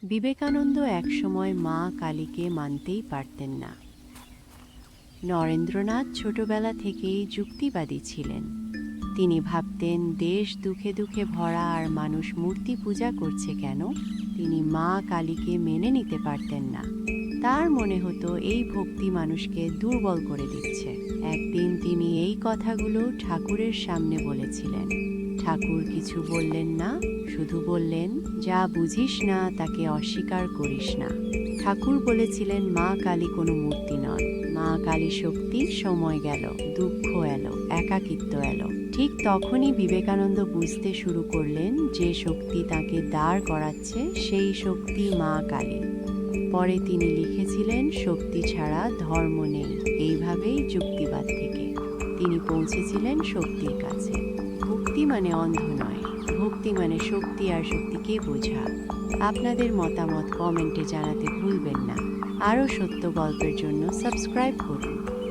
বিবেকানন্দ একসময় মা কালীকে মানতেই পারতেন না। নরেন্দ্রনাথ ছোটবেলা থেকেই যুক্তিবাদী ছিলেন। তিনি ভাবতেন দেশ দুঃখে দুঃখে ভরা আর মানুষ মূর্তি পূজা করছে কেন। তিনি মা কালীকে মেনে নিতে পারতেন না। তার মনে হতো এই ভক্তি মানুষকে দুর্বল করে দিচ্ছে। একদিন তিনি এই কথাগুলো ঠাকুরের সামনে বলেছিলেন। ঠাকুর কিছু বললেন না, শুধু বললেন, যা বুঝিস না তাকে অস্বীকার করিস না। ঠাকুর বলেছিলেন মা কালী কোনো মূর্তি নন, মা কালী শক্তি। সময় গেল, দুঃখ এলো, একাকিত্ব এলো। ঠিক তখনই বিবেকানন্দ বুঝতে শুরু করলেন যে শক্তি তাকে দাঁড় করাচ্ছে সেই শক্তি মা কালী। পরে তিনি লিখেছিলেন, শক্তি ছাড়া ধর্ম নেই। এইভাবেই যুক্তিবাদ থেকে তিনি পৌঁছেছিলেন শক্তির কাছে। ভক্তি মানে অন্ধ নয়, ভক্তি মানে শক্তি, আর শক্তিকে বোঝা। আপনাদের মতামত কমেন্টে জানাতে ভুলবেন না। আরও সত্য গল্পের জন্য সাবস্ক্রাইব করুন।